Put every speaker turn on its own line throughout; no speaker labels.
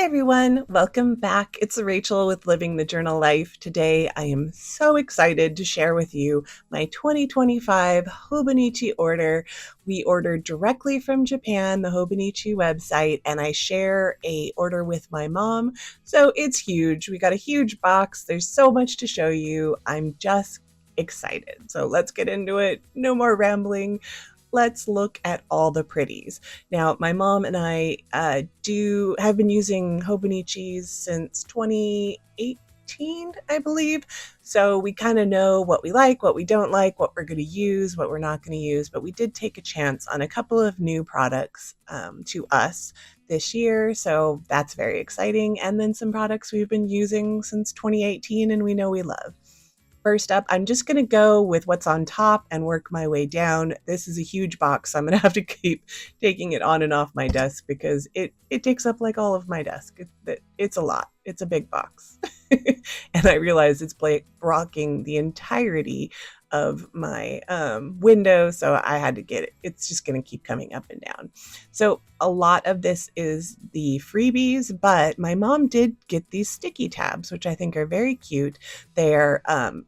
Hi everyone, welcome back. It's Rachel with Living the Journal Life. Today I am so excited to share with you my 2025 Hobonichi order. We ordered directly from Japan, the Hobonichi website, and I share a order with my mom. So it's huge. We got a huge box. There's so much to show you. I'm just excited. So let's get into it. No more rambling. Let's look at all the pretties. Now, my mom and I have been using Hobonichis since 2018, I believe. So we kind of know what we like, what we don't like, what we're going to use, what we're not going to use. But we did take a chance on a couple of new products to us this year. So that's very exciting. And then some products we've been using since 2018 and we know we love. First up, I'm just going to go with what's on top and work my way down. This is a huge box, so I'm going to have to keep taking it on and off my desk because it takes up like all of my desk. It's a lot. It's a big box. And I realize it's blocking the entirety of my window, so I had to get it. It's just going to keep coming up and down. So a lot of this is the freebies, but my mom did get these sticky tabs, which I think are very cute. They're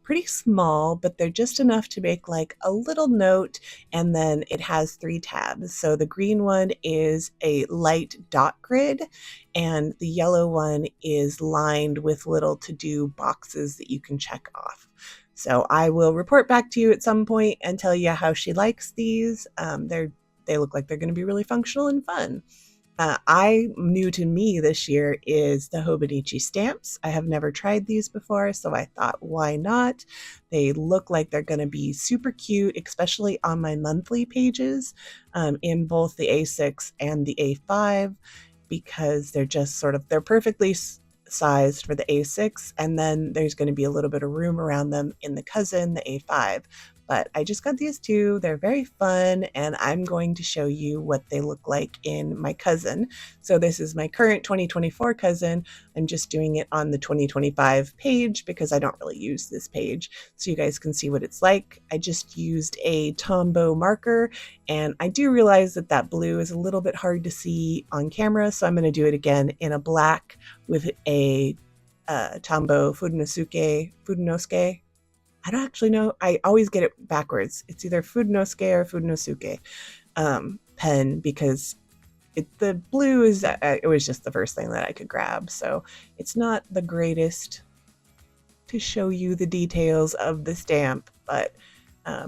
pretty small, but they're just enough to make like a little note, and then it has 3 tabs. So the green one is a light dot grid, and the yellow one is lined with little to-do boxes that you can check off. So I will report back to you at some point and tell you how she likes these. They look like they're going to be really functional and fun. New to me this year is the Hobonichi stamps. I have never tried these before, so I thought, why not? They look like they're going to be super cute, especially on my monthly pages in both the A6 and the A5, because they're perfectly sized for the A6, and then there's going to be a little bit of room around them in the Cousin, the A5. But I just got these 2. They're very fun, and I'm going to show you what they look like in my Cousin. So this is my current 2024 Cousin. I'm just doing it on the 2025 page because I don't really use this page, so you guys can see what it's like. I just used a Tombow marker, and I do realize that blue is a little bit hard to see on camera, so I'm going to do it again in a black with a Tombow Fudenosuke. I don't actually know. I always get it backwards. It's either Fudenosuke or Fudenosuke pen, because the blue is, it was just the first thing that I could grab. So it's not the greatest to show you the details of the stamp, but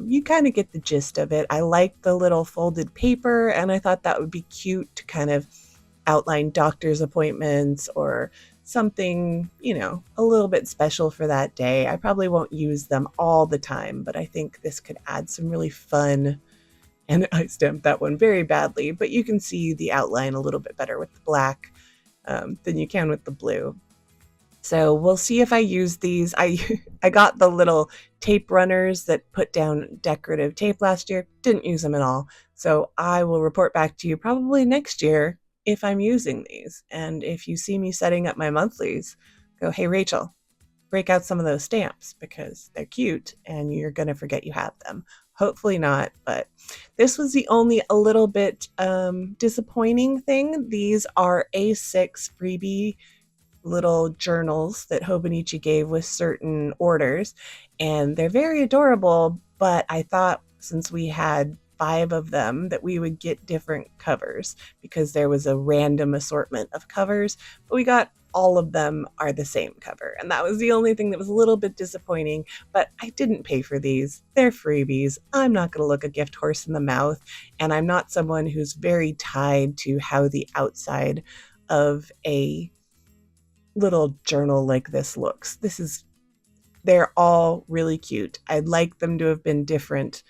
you kind of get the gist of it. I like the little folded paper, and I thought that would be cute to kind of outline doctor's appointments or something, a little bit special for that day. I probably won't use them all the time, but I think this could add some really fun. And I stamped that one very badly, but you can see the outline a little bit better with the black than you can with the blue. So we'll see if I use these. I got the little tape runners that put down decorative tape last year. Didn't use them at all. So I will report back to you probably next year if I'm using these. And if you see me setting up my monthlies, go, hey, Rachel, break out some of those stamps because they're cute and you're going to forget you have them. Hopefully not, but this was the only a little bit disappointing thing. These are A6 freebie little journals that Hobonichi gave with certain orders, and they're very adorable, but I thought since we had 5 of them that we would get different covers because there was a random assortment of covers, but we got all of them are the same cover, and that was the only thing that was a little bit disappointing. But I didn't pay for these. They're freebies. I'm not going to look a gift horse in the mouth, and I'm not someone who's very tied to how the outside of a little journal like this looks. They're all really cute. I'd like them to have been different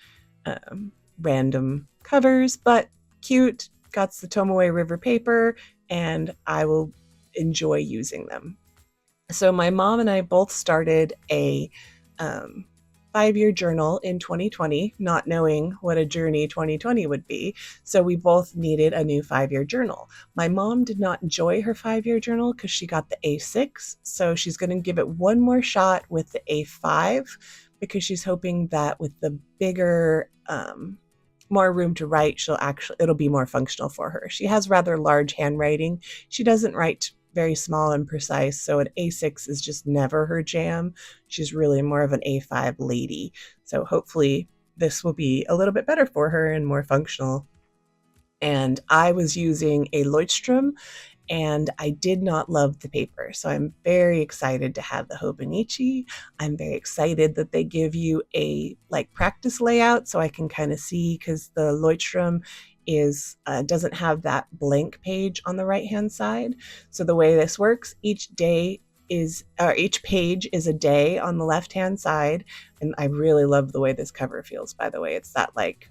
random covers, but cute. Got the Tomoe River paper, and I will enjoy using them. So my mom and I both started a 5-year journal in 2020, not knowing what a journey 2020 would be. So we both needed a new 5-year journal. My mom did not enjoy her 5-year journal because she got the A6. So she's going to give it one more shot with the A5 because she's hoping that with the bigger, more room to write, it'll be more functional for her. She has rather large handwriting. She doesn't write very small and precise. So an A6 is just never her jam. She's really more of an A5 lady. So hopefully this will be a little bit better for her and more functional. And I was using a Leuchtturm, and I did not love the paper. So I'm very excited to have the Hobonichi. I'm very excited that they give you a like practice layout so I can kind of see, because the Leuchtturm is doesn't have that blank page on the right hand side. So the way this works, each page is a day on the left hand side. And I really love the way this cover feels, by the way. It's that like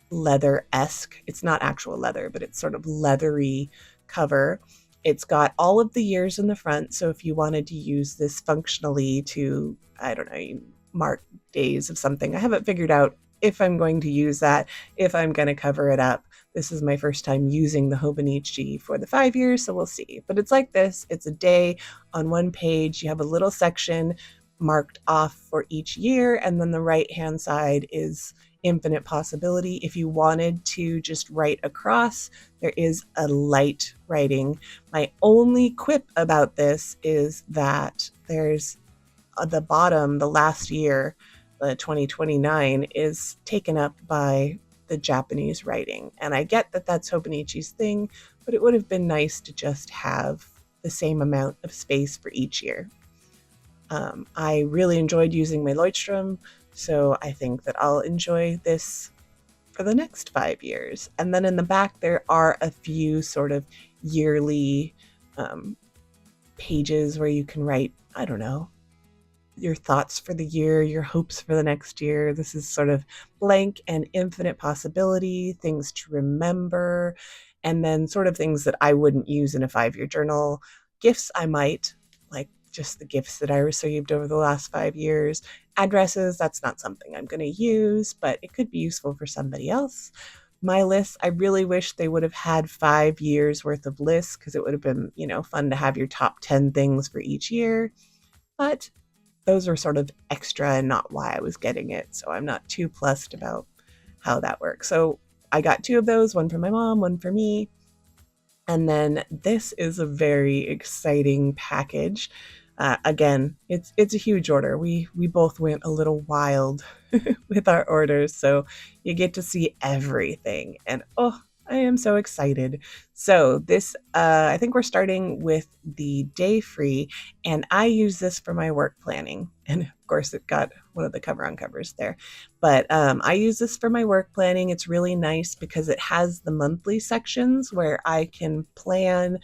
leather-esque. It's not actual leather, but it's sort of leathery cover. It's got all of the years in the front. So if you wanted to use this functionally to, I don't know, mark days of something, I haven't figured out if I'm going to use that, if I'm going to cover it up. This is my first time using the Hobonichi for the 5 years, so we'll see. But it's like this. It's a day on one page. You have a little section marked off for each year, and then the right-hand side is infinite possibility. If you wanted to just write across, there is a light writing. My only quip about this is that there's the bottom, the last year, the 2029, is taken up by the Japanese writing. And I get that that's Hobonichi's thing, but it would have been nice to just have the same amount of space for each year. I really enjoyed using my Leuchtturm, so I think that I'll enjoy this for the next 5 years. And then in the back, there are a few sort of yearly pages where you can write, I don't know, your thoughts for the year, your hopes for the next year. This is sort of blank and infinite possibility, things to remember, and then sort of things that I wouldn't use in a 5-year journal. Gifts I might, like just the gifts that I received over the last 5 years. Addresses, that's not something I'm going to use, but it could be useful for somebody else. My lists, I really wish they would have had 5 years worth of lists, because it would have been, fun to have your top 10 things for each year. But those are sort of extra and not why I was getting it. So I'm not too plussed about how that works. So I got 2 of those, one for my mom, one for me. And then this is a very exciting package. Again, it's a huge order. We both went a little wild with our orders, so you get to see everything. And I am so excited. So this, I think we're starting with the day free, and I use this for my work planning. And of course, it got one of the cover-on covers there. But I use this for my work planning. It's really nice because it has the monthly sections where I can plan.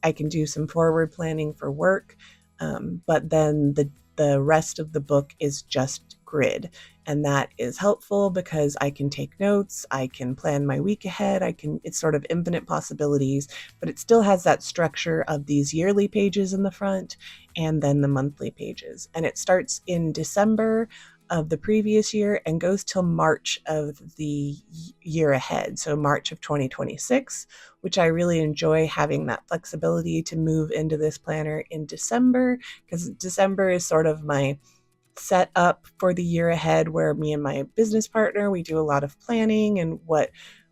I can do some forward planning for work. But then the rest of the book is just grid, and that is helpful because I can take notes, I can plan my week ahead, it's sort of infinite possibilities, but it still has that structure of these yearly pages in the front and then the monthly pages. And it starts in December of the previous year and goes till March of the year ahead, so March of 2026, which I really enjoy, having that flexibility to move into this planner in December, because December is sort of my set up for the year ahead, where me and my business partner, we do a lot of planning and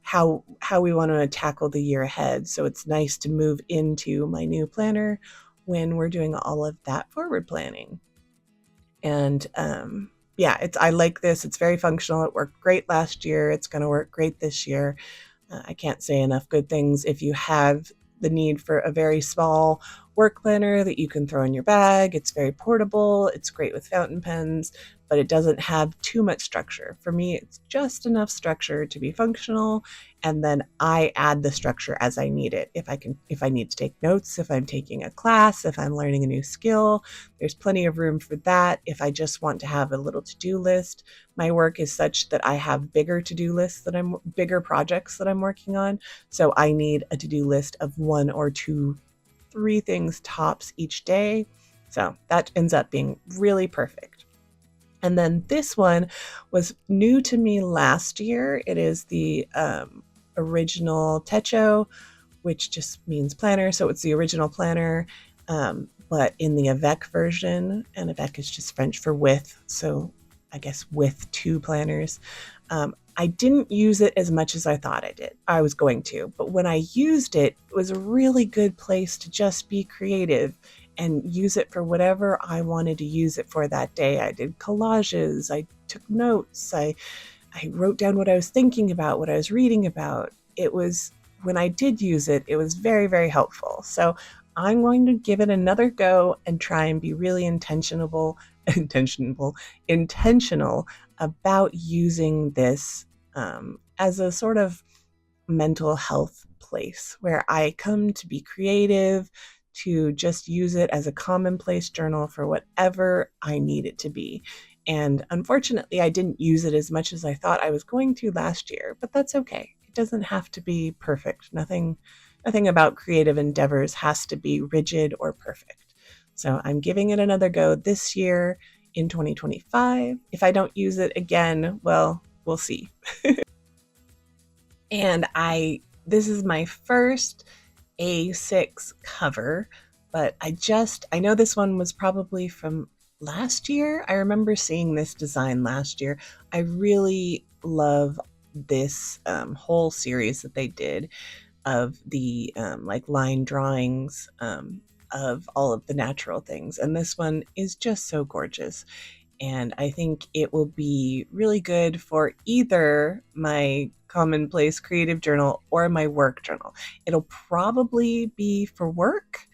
how we want to tackle the year ahead. So it's nice to move into my new planner when we're doing all of that forward planning. And I like this. It's very functional. It worked great last year. It's going to work great this year. I can't say enough good things. If you have the need for a very small work planner that you can throw in your bag, it's very portable. It's great with fountain pens, but it doesn't have too much structure. For me, it's just enough structure to be functional, and then I add the structure as I need it. If I need to take notes, if I'm taking a class, if I'm learning a new skill, there's plenty of room for that. If I just want to have a little to-do list, my work is such that I have bigger to-do lists bigger projects that I'm working on. So I need a to-do list of 1 or 2, 3 things tops each day. So that ends up being really perfect. And then this one was new to me last year. It is the original Techo, which just means planner. So it's the original planner, but in the avec version, and avec is just French for with. So I guess with 2 planners. I didn't use it as much as I thought I was going to, but when I used it, it was a really good place to just be creative and use it for whatever I wanted to use it for that day. I did collages, I took notes, I wrote down what I was thinking about, what I was reading about. It was, when I did use it, it was very, very helpful. So I'm going to give it another go and try and be really intentional about using this as a sort of mental health place where I come to be creative, to just use it as a commonplace journal for whatever I need it to be. And unfortunately, I didn't use it as much as I thought I was going to last year, but that's okay. It doesn't have to be perfect. Nothing about creative endeavors has to be rigid or perfect. So I'm giving it another go this year in 2025. If I don't use it again, well, we'll see. And this is my first A6 cover, but I know this one was probably from last year. I remember seeing this design last year. I really love this whole series that they did of the like line drawings of all of the natural things. And this one is just so gorgeous. And I think it will be really good for either my commonplace creative journal or my work journal. It'll probably be for work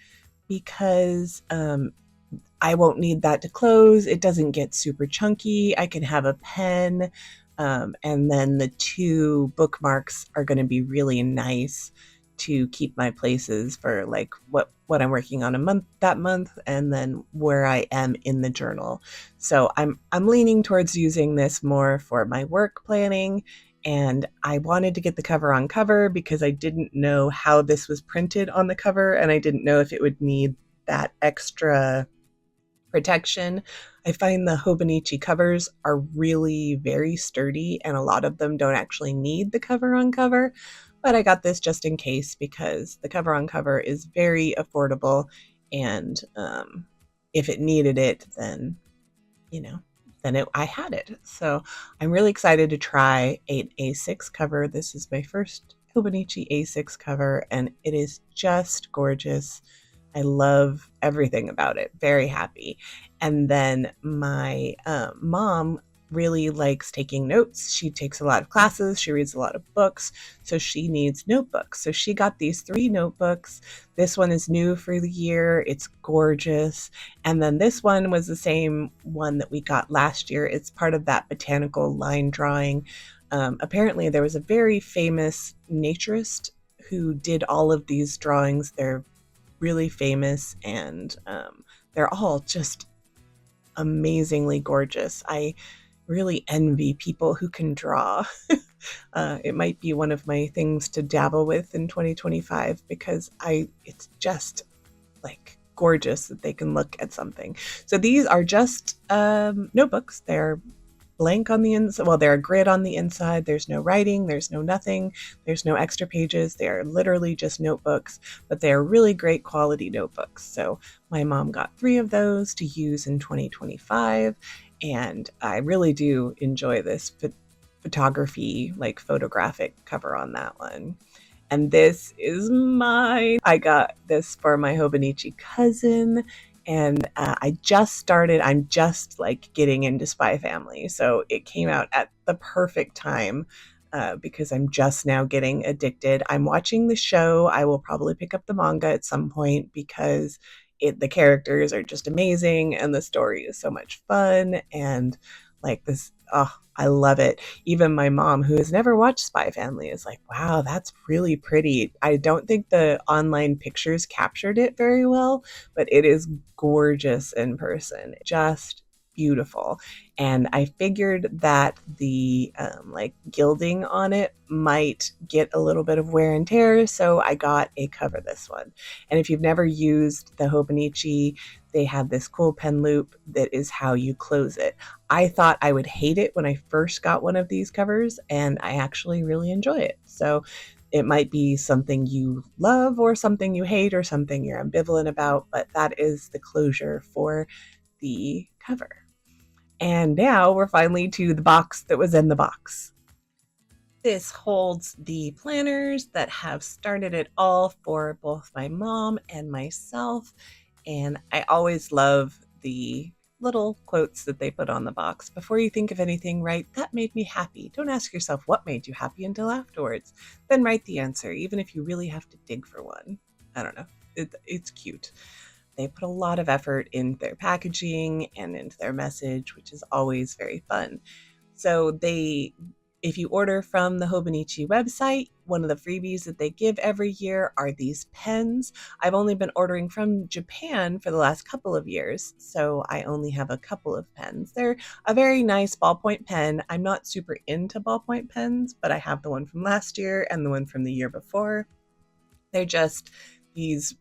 because I won't need that to close. It doesn't get super chunky. I can have a pen. And then the two bookmarks are going to be really nice to keep my places for like what I'm working on that month, and then where I am in the journal. So I'm leaning towards using this more for my work planning. And I wanted to get the cover on cover because I didn't know how this was printed on the cover, and I didn't know if it would need that extra protection. I find the Hobonichi covers are really very sturdy, and a lot of them don't actually need the cover on cover. But I got this just in case because the cover on cover is very affordable, and if it needed it, then I had it. So I'm really excited to try an A6 cover. This is my first Hobonichi A6 cover, and it is just gorgeous. I love everything about it. Very happy. And then my mom really likes taking notes. She takes a lot of classes. She reads a lot of books. So she needs notebooks. So she got these 3 notebooks. This one is new for the year. It's gorgeous. And then this one was the same one that we got last year. It's part of that botanical line drawing. Apparently, there was a very famous naturist who did all of these drawings. They're really famous, and they're all just amazingly gorgeous. I really envy people who can draw. It might be one of my things to dabble with in 2025 because it's just like gorgeous that they can look at something. So these are just notebooks. They're blank on the inside. Well, they're a grid on the inside. There's no writing. There's no nothing. There's no extra pages. They are literally just notebooks, but they are really great quality notebooks. So my mom got 3 of those to use in 2025, and I really do enjoy this photography, like photographic cover on that one. And this is mine. I got this for my Hobonichi cousin, and I'm just like getting into Spy Family. So it came out at the perfect time because I'm just now getting addicted. I'm watching the show. I will probably pick up the manga at some point because the characters are just amazing and the story is so much fun. And like this, oh, I love it. Even my mom, who has never watched Spy Family, is like, wow, that's really pretty. I don't think the online pictures captured it very well, but it is gorgeous in person. Just beautiful. And I figured that the like gilding on it might get a little bit of wear and tear, so I got a cover this one. And if you've never used the Hobonichi, they have this cool pen loop that is how you close it. I thought I would hate it when I first got one of these covers, and I actually really enjoy it. So it might be something you love or something you hate or something you're ambivalent about, but that is the closure for the cover. And now we're finally to the box that was in the box. This holds the planners that have started it all for both my mom and myself. And I always love the little quotes that they put on the box. Before you think of anything, write, "That made me happy." Don't ask yourself what made you happy until afterwards. Then write the answer, even if you really have to dig for one. I don't know. It's cute. They put a lot of effort in their packaging and into their message, which is always very fun. So if you order from the Hobonichi website, one of the freebies that they give every year are these pens. I've only been ordering from Japan for the last couple of years, so I only have a couple of pens. They're a very nice ballpoint pen. I'm not super into ballpoint pens, but I have the one from last year and the one from the year before. They're just these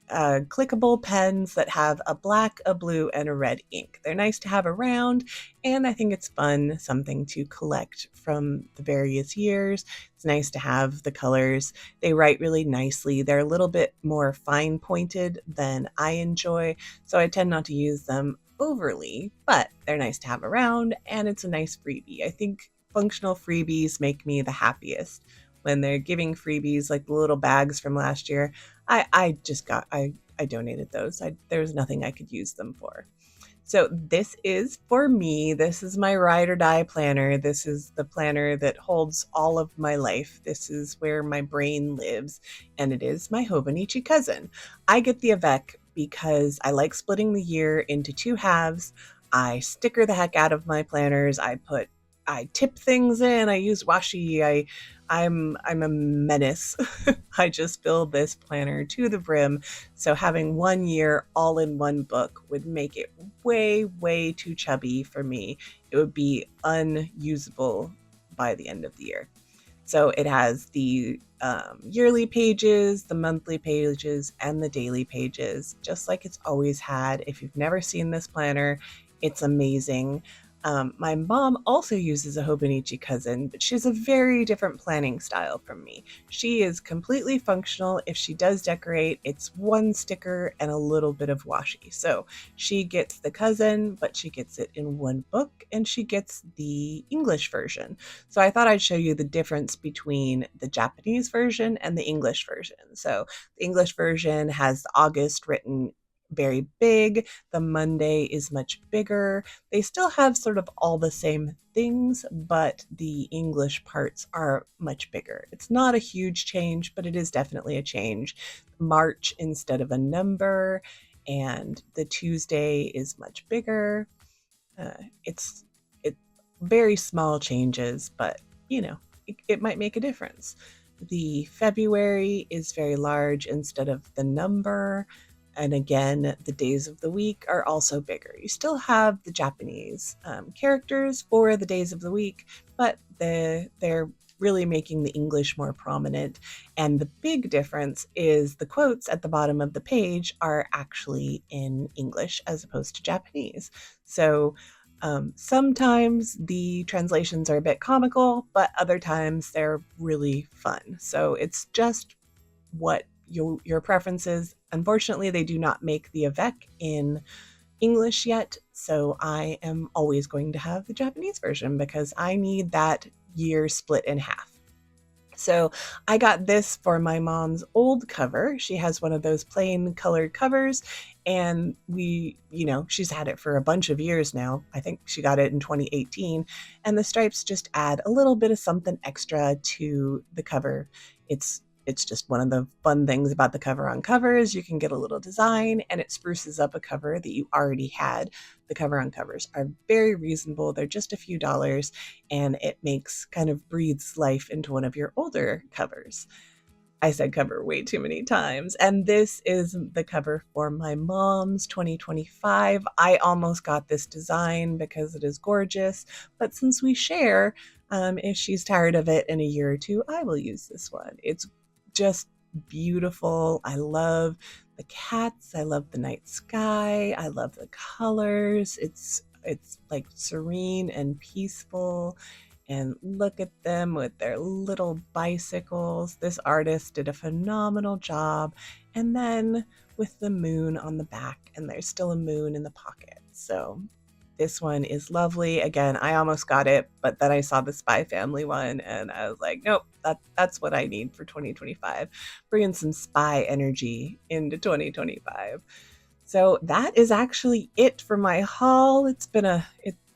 clickable pens that have a black, a blue, and a red ink. They're nice to have around, and I think it's fun, something to collect from the various years. It's nice to have the colors. They write really nicely. They're a little bit more fine pointed than I enjoy, so I tend not to use them overly, but they're nice to have around, and it's a nice freebie. I think functional freebies make me the happiest. When they're giving freebies like the little bags from last year, I donated those. There was nothing I could use them for. So this is for me. This is my ride or die planner. This is the planner that holds all of my life. This is where my brain lives, and it is my Hobonichi cousin. I get the avec because I like splitting the year into two halves. I sticker the heck out of my planners. I tip things in. I use washi. I'm a menace. I just fill this planner to the brim. So having 1 year all in one book would make it way, way too chubby for me. It would be unusable by the end of the year. So it has the yearly pages, the monthly pages, and the daily pages, just like it's always had. If you've never seen this planner, it's amazing. My mom also uses a Hobonichi Cousin, but she has a very different planning style from me. She is completely functional. If she does decorate, it's one sticker and a little bit of washi. So she gets the cousin, but she gets it in one book, and she gets the English version. So I thought I'd show you the difference between the Japanese version and the English version. So the English version has the August written very big. The Monday is much bigger. They still have sort of all the same things, but the English parts are much bigger. It's not a huge change, but it is definitely a change. March instead of a number, and the Tuesday is much bigger. It's very small changes, but it might make a difference. The February is very large instead of the number. And again, the days of the week are also bigger. You still have the Japanese characters for the days of the week, but they're really making the English more prominent. And the big difference is the quotes at the bottom of the page are actually in English as opposed to Japanese. So sometimes the translations are a bit comical, but other times they're really fun. So it's just what your preferences. Unfortunately, they do not make the avec in English yet, so I am always going to have the Japanese version because I need that year split in half. So I got this for my mom's old cover. She has one of those plain colored covers, and she's had it for a bunch of years now. I think she got it in 2018, and the stripes just add a little bit of something extra to the cover. It's just one of the fun things about the cover on covers. You can get a little design, and it spruces up a cover that you already had. The cover on covers are very reasonable. They're just a few dollars, and it breathes life into one of your older covers. I said cover way too many times. And this is the cover for my mom's 2025. I almost got this design because it is gorgeous, but since we share, if she's tired of it in a year or two, I will use this one. It's just beautiful. I love the cats. I love the night sky. I love the colors. It's like serene and peaceful. And look at them with their little bicycles. This artist did a phenomenal job. And then with the moon on the back, and there's still a moon in the pocket. So this one is lovely. Again, I almost got it, but then I saw the Spy Family one and I was like, nope, that's what I need for 2025. Bringing some spy energy into 2025. So that is actually it for my haul. It's been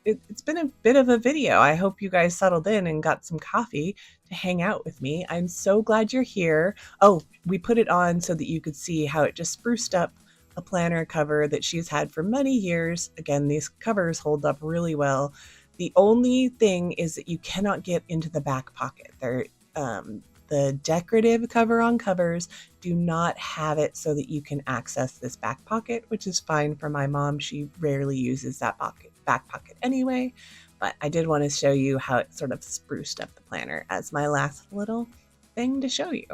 it's been a bit of a video. I hope you guys settled in and got some coffee to hang out with me. I'm so glad you're here. Oh, we put it on so that you could see how it just spruced up a planner cover that she's had for many years. Again, these covers hold up really well. The only thing is that you cannot get into the back pocket. The decorative cover on covers do not have it so that you can access this back pocket, which is fine for my mom. She rarely uses that back pocket anyway, but I did want to show you how it sort of spruced up the planner as my last little thing to show you.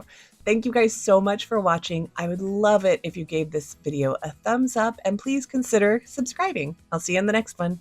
Thank you guys so much for watching. I would love it if you gave this video a thumbs up and please consider subscribing. I'll see you in the next one.